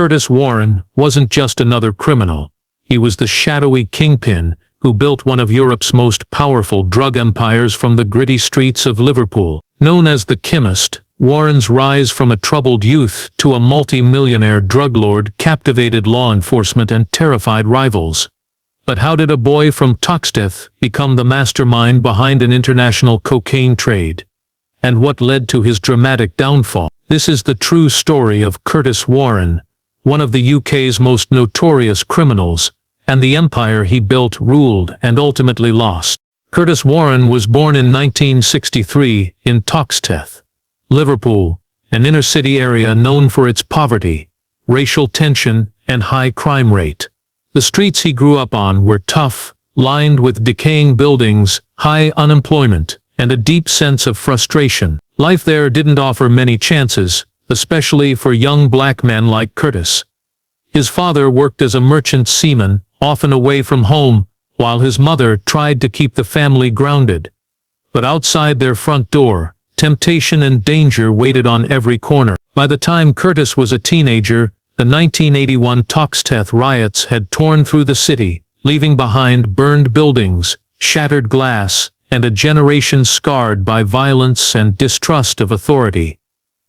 Curtis Warren wasn't just another criminal. He was the shadowy kingpin who built one of Europe's most powerful drug empires from the gritty streets of Liverpool. Known as the Chemist, Warren's rise from a troubled youth to a multi-millionaire drug lord captivated law enforcement and terrified rivals. But how did a boy from Toxteth become the mastermind behind an international cocaine trade? And what led to his dramatic downfall? This is the true story of Curtis Warren, one of the UK's most notorious criminals, and the empire he built, ruled, and ultimately lost. Curtis Warren was born in 1963 in Toxteth, Liverpool, an inner-city area known for its poverty, racial tension, and high crime rate. The streets he grew up on were tough, lined with decaying buildings, high unemployment, and a deep sense of frustration. Life there didn't offer many chances, especially for young black men like Curtis. His father worked as a merchant seaman, often away from home, while his mother tried to keep the family grounded. But outside their front door, temptation and danger waited on every corner. By the time Curtis was a teenager, the 1981 Toxteth riots had torn through the city, leaving behind burned buildings, shattered glass, and a generation scarred by violence and distrust of authority.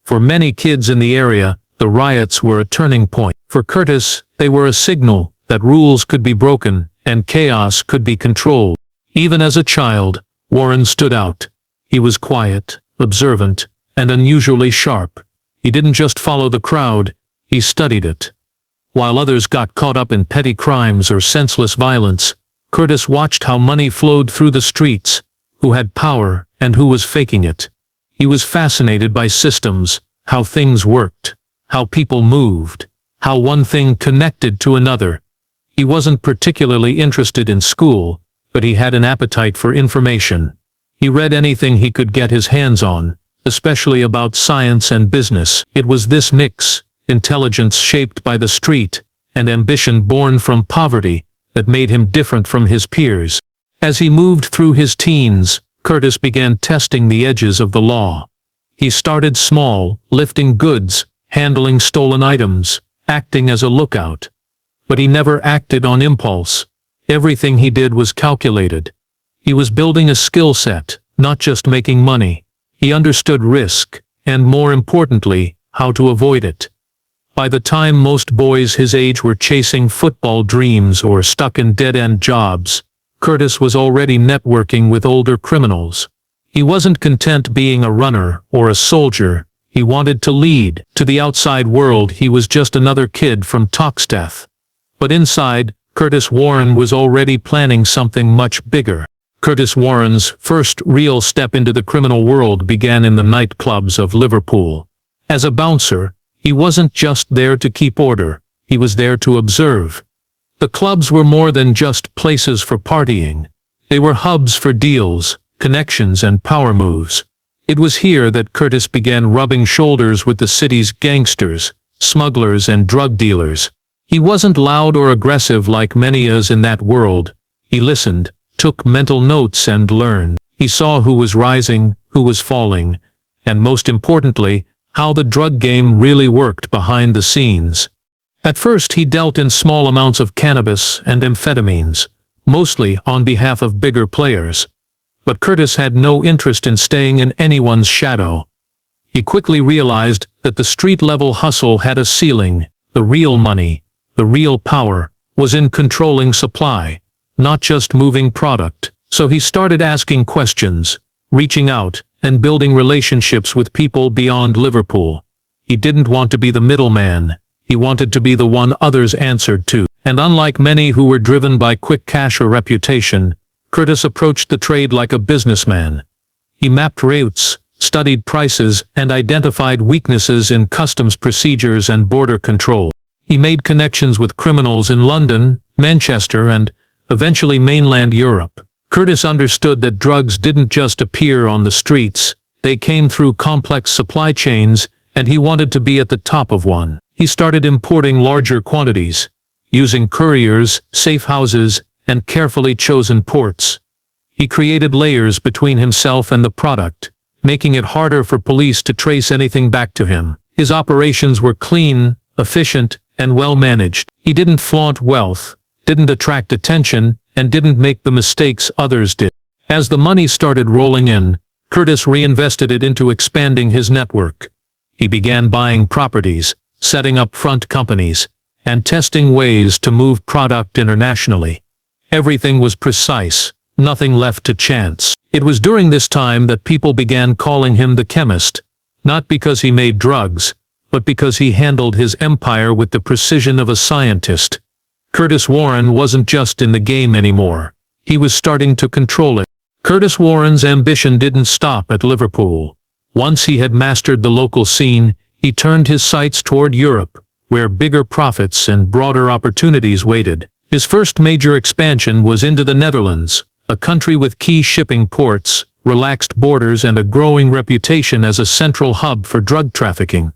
For many kids in the area, the riots were a turning point. For Curtis, they were a signal that rules could be broken and chaos could be controlled. Even as a child, Warren stood out. He was quiet, observant, and unusually sharp. He didn't just follow the crowd, he studied it. While others got caught up in petty crimes or senseless violence, Curtis watched how money flowed through the streets, who had power and who was faking it. He was fascinated by systems, how things worked, how people moved, how one thing connected to another. He wasn't particularly interested in school, but he had an appetite for information. He read anything he could get his hands on, especially about science and business. It was this mix, intelligence shaped by the street, and ambition born from poverty, that made him different from his peers. As he moved through his teens, Curtis began testing the edges of the law. He started small, lifting goods, handling stolen items, acting as a lookout. But he never acted on impulse. Everything he did was calculated. He was building a skill set, not just making money. He understood risk, and more importantly, how to avoid it. By the time most boys his age were chasing football dreams or stuck in dead-end jobs, Curtis was already networking with older criminals. He wasn't content being a runner or a soldier. He wanted to lead. To the outside world, he was just another kid from Toxteth. But inside, Curtis Warren was already planning something much bigger. Curtis Warren's first real step into the criminal world began in the nightclubs of Liverpool. As a bouncer, he wasn't just there to keep order, he was there to observe. The clubs were more than just places for partying. They were hubs for deals, connections, and power moves. It was here that Curtis began rubbing shoulders with the city's gangsters, smugglers, and drug dealers. He wasn't loud or aggressive like many others in that world. He listened, took mental notes, and learned. He saw who was rising, who was falling, and most importantly, how the drug game really worked behind the scenes. At first he dealt in small amounts of cannabis and amphetamines, mostly on behalf of bigger players. But Curtis had no interest in staying in anyone's shadow. He quickly realized that the street-level hustle had a ceiling. The real money, the real power, was in controlling supply, not just moving product. So he started asking questions, reaching out, and building relationships with people beyond Liverpool. He didn't want to be the middleman. He wanted to be the one others answered to. And unlike many who were driven by quick cash or reputation, Curtis approached the trade like a businessman. He mapped routes, studied prices, and identified weaknesses in customs procedures and border control. He made connections with criminals in London, Manchester, and eventually mainland Europe. Curtis understood that drugs didn't just appear on the streets, they came through complex supply chains, and he wanted to be at the top of one. He started importing larger quantities, using couriers, safe houses, and carefully chosen ports. He created layers between himself and the product, making it harder for police to trace anything back to him. His operations were clean, efficient, and well managed. He didn't flaunt wealth, didn't attract attention, and didn't make the mistakes others did. As the money started rolling in, Curtis reinvested it into expanding his network. He began buying properties, setting up front companies, and testing ways to move product internationally. Everything was precise, nothing left to chance. It was during this time that people began calling him the Chemist, not because he made drugs, but because he handled his empire with the precision of a scientist. Curtis Warren wasn't just in the game anymore. He was starting to control it. Curtis Warren's ambition didn't stop at Liverpool. Once he had mastered the local scene, he turned his sights toward Europe, where bigger profits and broader opportunities waited. His first major expansion was into the Netherlands, a country with key shipping ports, relaxed borders, and a growing reputation as a central hub for drug trafficking.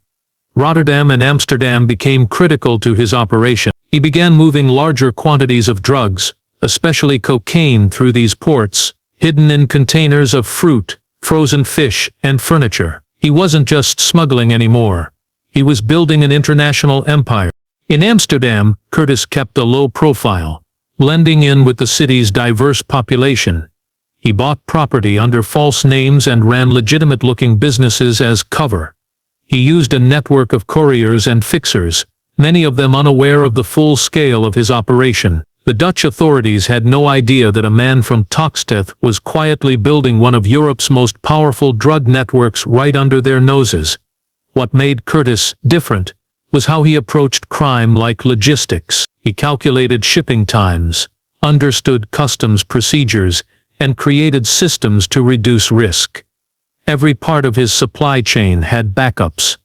Rotterdam and Amsterdam became critical to his operation. He began moving larger quantities of drugs, especially cocaine, through these ports, hidden in containers of fruit, frozen fish, and furniture. He wasn't just smuggling anymore. He was building an international empire. In Amsterdam, Curtis kept a low profile, blending in with the city's diverse population. He bought property under false names and ran legitimate-looking businesses as cover. He used a network of couriers and fixers, many of them unaware of the full scale of his operation. The Dutch authorities had no idea that a man from Toxteth was quietly building one of Europe's most powerful drug networks right under their noses. What made Curtis different was how he approached crime like logistics. He calculated shipping times, understood customs procedures, and created systems to reduce risk. Every part of his supply chain had backups.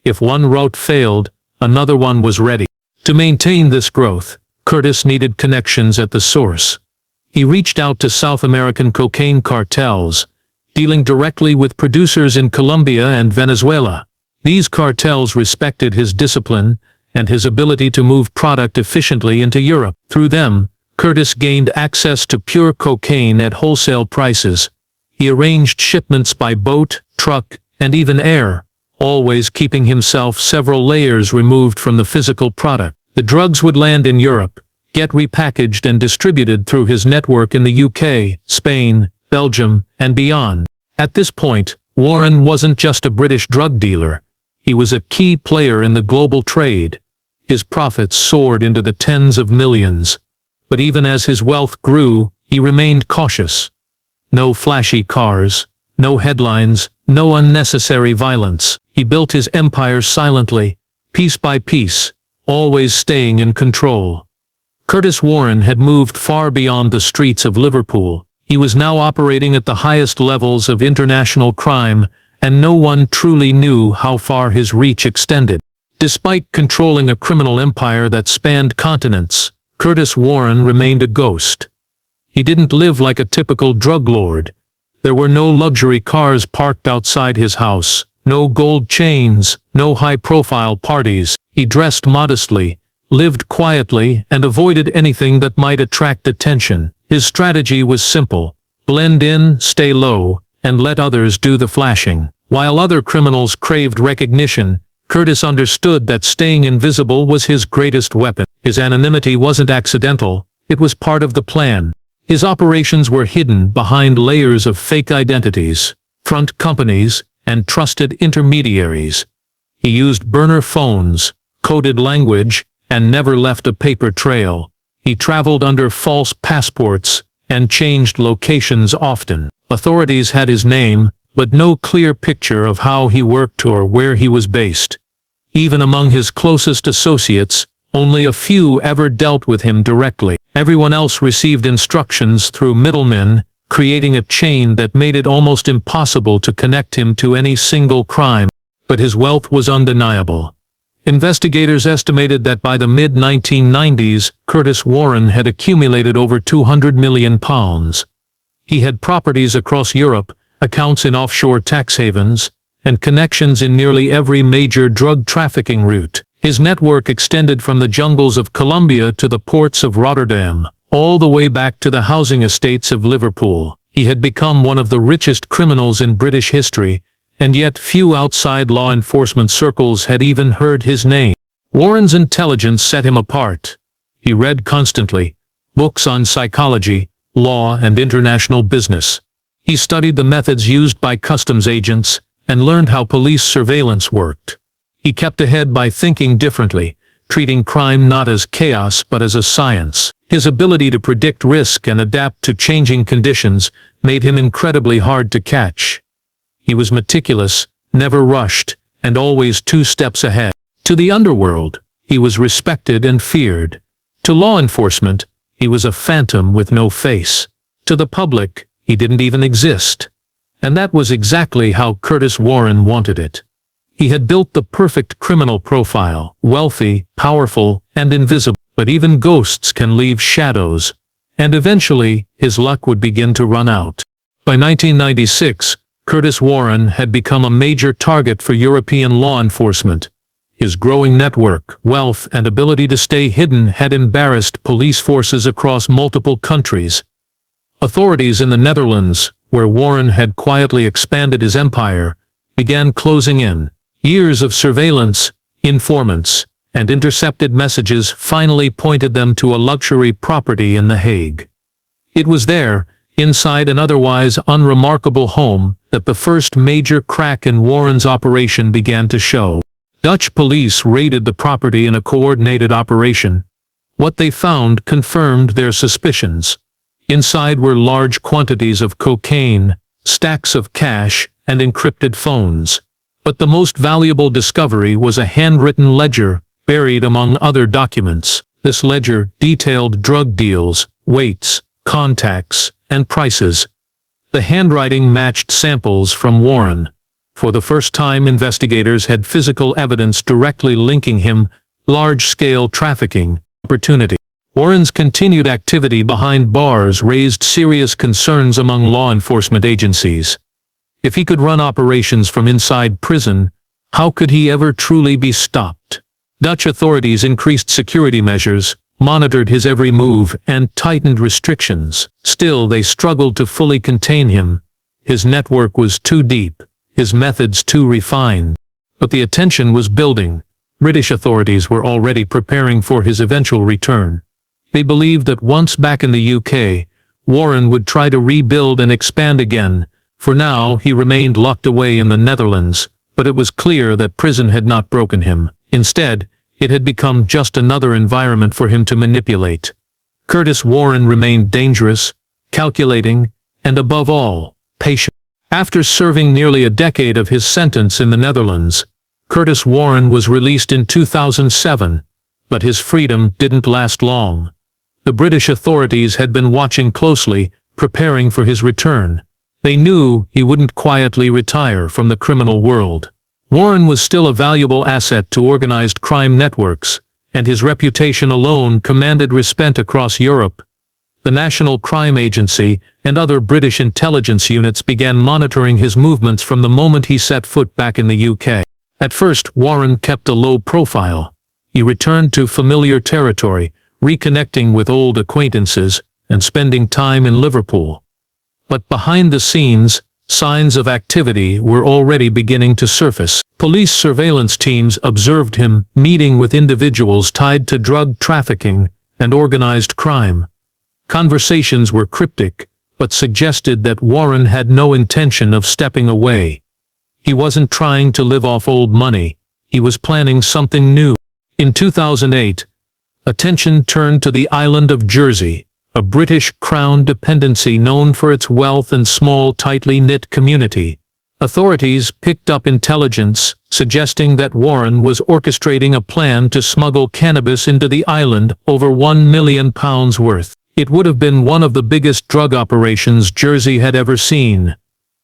If one route failed, another one was ready. To maintain this growth, Curtis needed connections at the source. He reached out to South American cocaine cartels, dealing directly with producers in Colombia and Venezuela. These cartels respected his discipline and his ability to move product efficiently into Europe. Through them, Curtis gained access to pure cocaine at wholesale prices. He arranged shipments by boat, truck, and even air, always keeping himself several layers removed from the physical product. The drugs would land in Europe, get repackaged and distributed through his network in the UK, Spain, Belgium, and beyond. At this point, Warren wasn't just a British drug dealer. He was a key player in the global trade. His profits soared into the tens of millions. But even as his wealth grew, he remained cautious. No flashy cars, no headlines, no unnecessary violence. He built his empire silently, piece by piece, always staying in control. Curtis Warren had moved far beyond the streets of Liverpool. He was now operating at the highest levels of international crime, and no one truly knew how far his reach extended. Despite controlling a criminal empire that spanned continents, Curtis Warren remained a ghost. He didn't live like a typical drug lord. There were no luxury cars parked outside his house, no gold chains, no high-profile parties. He dressed modestly, lived quietly, and avoided anything that might attract attention. His strategy was simple: blend in, stay low, and let others do the flashing. While other criminals craved recognition, Curtis understood that staying invisible was his greatest weapon. His anonymity wasn't accidental, it was part of the plan. His operations were hidden behind layers of fake identities, front companies, and trusted intermediaries. He used burner phones, coded language, and never left a paper trail. He traveled under false passports and changed locations often. Authorities had his name, but no clear picture of how he worked or where he was based. Even among his closest associates, only a few ever dealt with him directly. Everyone else received instructions through middlemen, creating a chain that made it almost impossible to connect him to any single crime. But his wealth was undeniable. Investigators estimated that by the mid-1990s, Curtis Warren had accumulated over £200 million. He had properties across Europe, accounts in offshore tax havens, and connections in nearly every major drug trafficking route. His network extended from the jungles of Colombia to the ports of Rotterdam, all the way back to the housing estates of Liverpool. He had become one of the richest criminals in British history, and yet few outside law enforcement circles had even heard his name. Warren's intelligence set him apart. He read constantly, books on psychology, law, and international business. He studied the methods used by customs agents and learned how police surveillance worked. He kept ahead by thinking differently, treating crime not as chaos but as a science. His ability to predict risk and adapt to changing conditions made him incredibly hard to catch. He was meticulous, never rushed, and always 2 steps ahead. To the underworld, he was respected and feared. To law enforcement, he was a phantom with no face. To the public, he didn't even exist. And that was exactly how Curtis Warren wanted it. He had built the perfect criminal profile, wealthy, powerful, and invisible. But even ghosts can leave shadows, and eventually his luck would begin to run out. By 1996, Curtis Warren had become a major target for European law enforcement. His growing network, wealth, and ability to stay hidden had embarrassed police forces across multiple countries. Authorities in the Netherlands, where Warren had quietly expanded his empire, began closing in. Years of surveillance, informants, and intercepted messages finally pointed them to a luxury property in The Hague. It was there, inside an otherwise unremarkable home, that the first major crack in Warren's operation began to show. Dutch police raided the property in a coordinated operation. What they found confirmed their suspicions. Inside were large quantities of cocaine, stacks of cash, and encrypted phones. But the most valuable discovery was a handwritten ledger, buried among other documents. This ledger detailed drug deals, weights, contacts, and prices. The handwriting matched samples from Warren. For the first time, investigators had physical evidence directly linking him large-scale trafficking opportunity. Warren's continued activity behind bars raised serious concerns among law enforcement agencies. If he could run operations from inside prison, how could he ever truly be stopped? Dutch authorities increased security measures, monitored his every move, and tightened restrictions. Still, they struggled to fully contain him. His network was too deep, his methods too refined. But the attention was building. British authorities were already preparing for his eventual return. They believed that once back in the UK, Warren would try to rebuild and expand again. For now, he remained locked away in the Netherlands, but it was clear that prison had not broken him. Instead, it had become just another environment for him to manipulate. Curtis Warren remained dangerous, calculating, and above all, patient. After serving nearly a decade of his sentence in the Netherlands, Curtis Warren was released in 2007, but his freedom didn't last long. The British authorities had been watching closely, preparing for his return. They knew he wouldn't quietly retire from the criminal world. Warren was still a valuable asset to organized crime networks, and his reputation alone commanded respect across Europe. The National Crime Agency and other British intelligence units began monitoring his movements from the moment he set foot back in the UK. At first, Warren kept a low profile. He returned to familiar territory, reconnecting with old acquaintances, and spending time in Liverpool. But behind the scenes, signs of activity were already beginning to surface. Police surveillance teams observed him meeting with individuals tied to drug trafficking and organized crime. Conversations were cryptic, but suggested that Warren had no intention of stepping away. He wasn't trying to live off old money. He was planning something new. In 2008, attention turned to the island of Jersey, a British Crown dependency known for its wealth and small, tightly knit community. Authorities picked up intelligence suggesting that Warren was orchestrating a plan to smuggle cannabis into the island, over £1 million worth. It would have been one of the biggest drug operations Jersey had ever seen.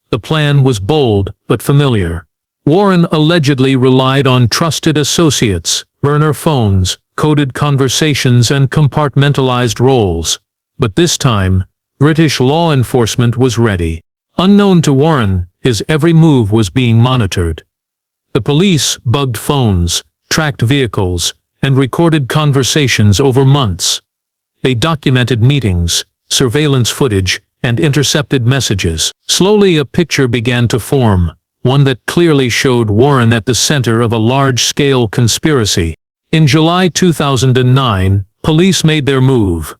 The plan was bold but familiar. Warren allegedly relied on trusted associates, burner phones, coded conversations, and compartmentalized roles. But this time, British law enforcement was ready. Unknown to Warren, his every move was being monitored. The police bugged phones, tracked vehicles, and recorded conversations over months. They documented meetings, surveillance footage, and intercepted messages. Slowly a picture began to form, one that clearly showed Warren at the center of a large-scale conspiracy. In July 2009, police made their move.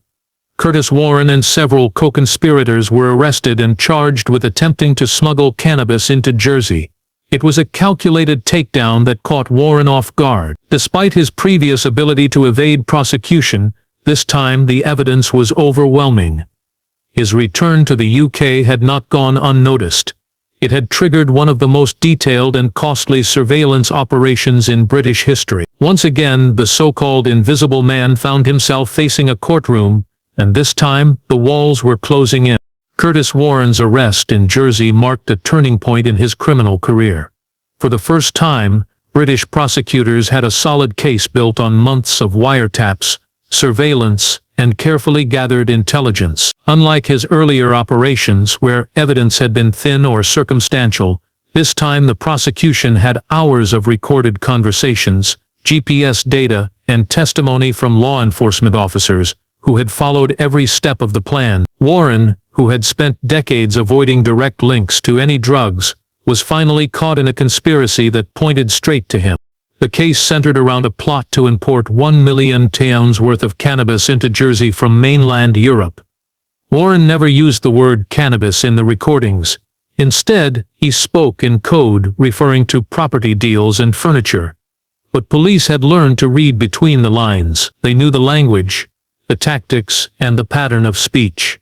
Curtis Warren and several co-conspirators were arrested and charged with attempting to smuggle cannabis into Jersey. It was a calculated takedown that caught Warren off guard. Despite his previous ability to evade prosecution, this time the evidence was overwhelming. His return to the UK had not gone unnoticed. It had triggered one of the most detailed and costly surveillance operations in British history. Once again, the so-called Invisible Man found himself facing a courtroom, and this time the walls were closing in. Curtis Warren's arrest in Jersey marked a turning point in his criminal career. For the first time, British prosecutors had a solid case built on months of wiretaps, surveillance, and carefully gathered intelligence. Unlike his earlier operations where evidence had been thin or circumstantial, this time the prosecution had hours of recorded conversations, GPS data, and testimony from law enforcement officers who had followed every step of the plan. Warren, who had spent decades avoiding direct links to any drugs, was finally caught in a conspiracy that pointed straight to him. The case centered around a plot to import 1 million pounds worth of cannabis into Jersey from mainland Europe. Warren never used the word cannabis in the recordings. Instead, he spoke in code referring to property deals and furniture. But police had learned to read between the lines. They knew the language, the tactics, and the pattern of speech.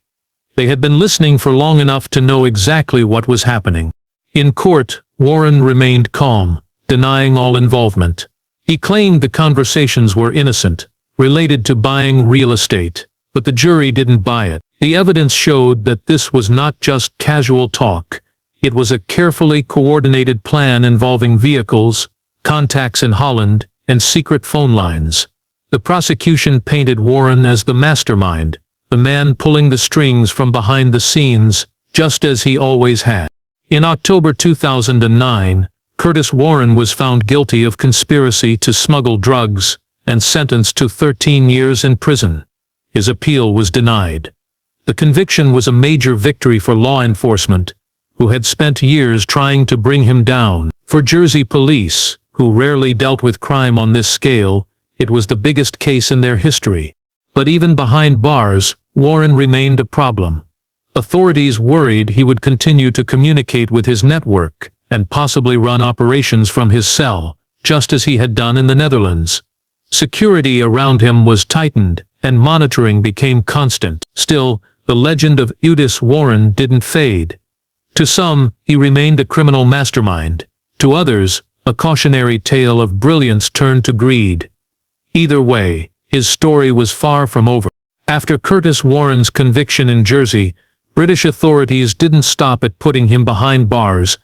They had been listening for long enough to know exactly what was happening. In court, Warren remained calm, denying all involvement. He claimed the conversations were innocent, related to buying real estate, but the jury didn't buy it. The evidence showed that this was not just casual talk. It was a carefully coordinated plan involving vehicles, contacts in Holland, and secret phone lines. The prosecution painted Warren as the mastermind, the man pulling the strings from behind the scenes, just as he always had. In October 2009, Curtis Warren was found guilty of conspiracy to smuggle drugs and sentenced to 13 years in prison. His appeal was denied. The conviction was a major victory for law enforcement, who had spent years trying to bring him down. For Jersey police, who rarely dealt with crime on this scale, it was the biggest case in their history. But even behind bars, Warren remained a problem. Authorities worried he would continue to communicate with his network and possibly run operations from his cell, just as he had done in the Netherlands. Security around him was tightened, and monitoring became constant. Still, the legend of Curtis Warren didn't fade. To some, he remained a criminal mastermind. To others, a cautionary tale of brilliance turned to greed. Either way, his story was far from over. After Curtis Warren's conviction in Jersey, British authorities didn't stop at putting him behind bars.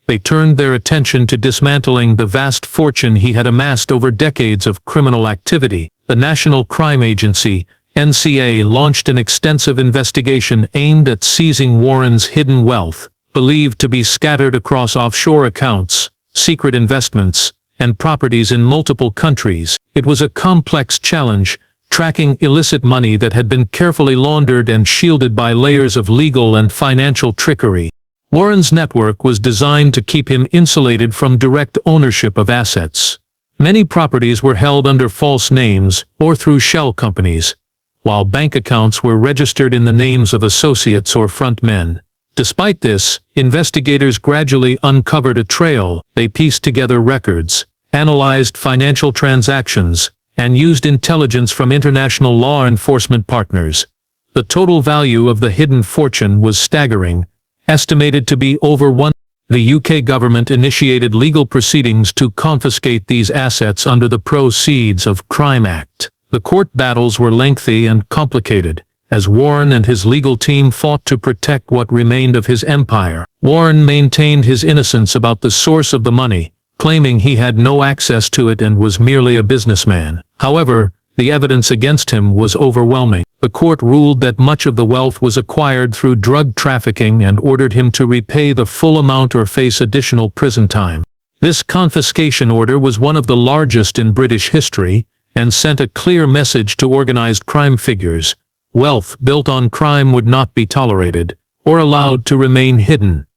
They turned their attention to dismantling the vast fortune he had amassed over decades of criminal activity. The National Crime Agency, NCA, launched an extensive investigation aimed at seizing Warren's hidden wealth, believed to be scattered across offshore accounts, secret investments, and properties in multiple countries. It was a complex challenge, tracking illicit money that had been carefully laundered and shielded by layers of legal and financial trickery. Warren's network was designed to keep him insulated from direct ownership of assets. Many properties were held under false names or through shell companies, while bank accounts were registered in the names of associates or frontmen. Despite this, investigators gradually uncovered a trail. They pieced together records, analyzed financial transactions, and used intelligence from international law enforcement partners. The total value of the hidden fortune was staggering, estimated to be over $1 billion. The UK government initiated legal proceedings to confiscate these assets under the Proceeds of Crime Act. The court battles were lengthy and complicated, as Warren and his legal team fought to protect what remained of his empire. Warren maintained his innocence about the source of the money, claiming he had no access to it and was merely a businessman. However, the evidence against him was overwhelming. The court ruled that much of the wealth was acquired through drug trafficking and ordered him to repay the full amount or face additional prison time. This confiscation order was one of the largest in British history and sent a clear message to organized crime figures. Wealth built on crime would not be tolerated or allowed to remain hidden.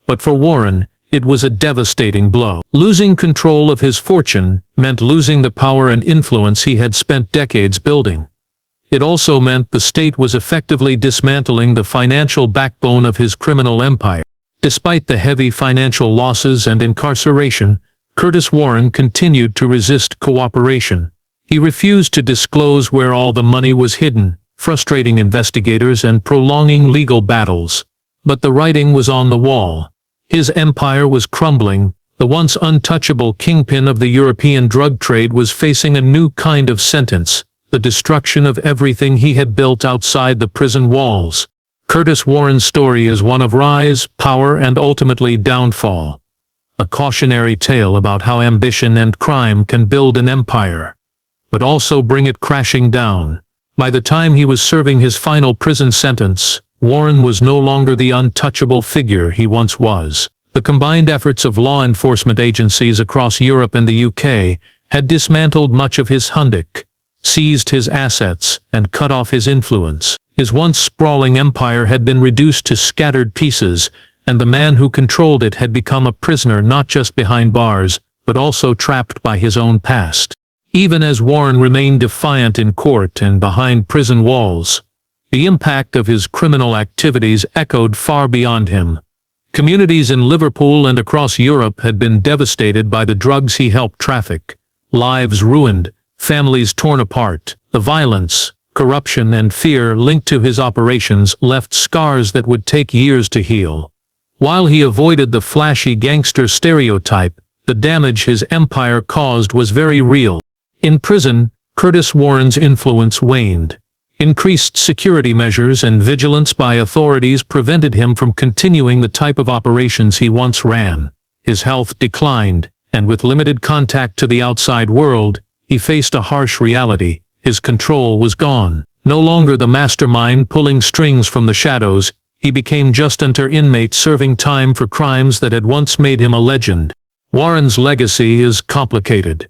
But for Warren, It was a devastating blow. Losing control of his fortune meant losing the power and influence he had spent decades building. It also meant the state was effectively dismantling the financial backbone of his criminal empire. Despite the heavy financial losses and incarceration, Curtis Warren continued to resist cooperation. He refused to disclose where all the money was hidden, frustrating investigators and prolonging legal battles. But the writing was on the wall. His empire was crumbling. The once untouchable kingpin of the European drug trade was facing a new kind of sentence, the destruction of everything he had built outside the prison walls. Curtis Warren's story is one of rise, power, and ultimately downfall. A cautionary tale about how ambition and crime can build an empire, but also bring it crashing down. By the time he was serving his final prison sentence, Warren was no longer the untouchable figure he once was. The combined efforts of law enforcement agencies across Europe and the UK had dismantled much of his hundik, seized his assets, and cut off his influence. His once sprawling empire had been reduced to scattered pieces, and the man who controlled it had become a prisoner not just behind bars, but also trapped by his own past. Even as Warren remained defiant in court and behind prison walls, the impact of his criminal activities echoed far beyond him. Communities in Liverpool and across Europe had been devastated by the drugs he helped traffic. Lives ruined, families torn apart. The violence, corruption, and fear linked to his operations left scars that would take years to heal. While he avoided the flashy gangster stereotype, the damage his empire caused was very real. In prison, Curtis Warren's influence waned. Increased security measures and vigilance by authorities prevented him from continuing the type of operations he once ran. His health declined, and with limited contact to the outside world, he faced a harsh reality. His control was gone. No longer the mastermind pulling strings from the shadows, he became just another inmate serving time for crimes that had once made him a legend. Warren's legacy is complicated.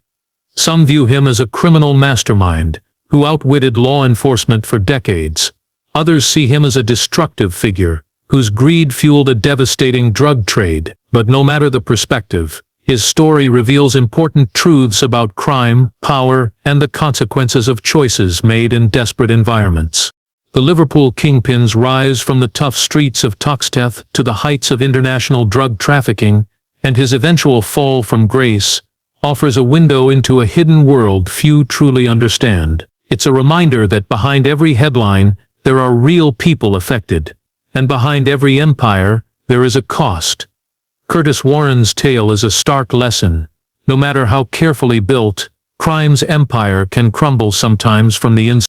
Some view him as a criminal mastermind who outwitted law enforcement for decades. Others see him as a destructive figure whose greed fueled a devastating drug trade. But no matter the perspective, his story reveals important truths about crime, power, and the consequences of choices made in desperate environments. The Liverpool kingpin's rise from the tough streets of Toxteth to the heights of international drug trafficking, and his eventual fall from grace, offers a window into a hidden world few truly understand. It's a reminder that behind every headline, there are real people affected, and behind every empire, there is a cost. Curtis Warren's tale is a stark lesson. No matter how carefully built, crime's empire can crumble sometimes from the inside.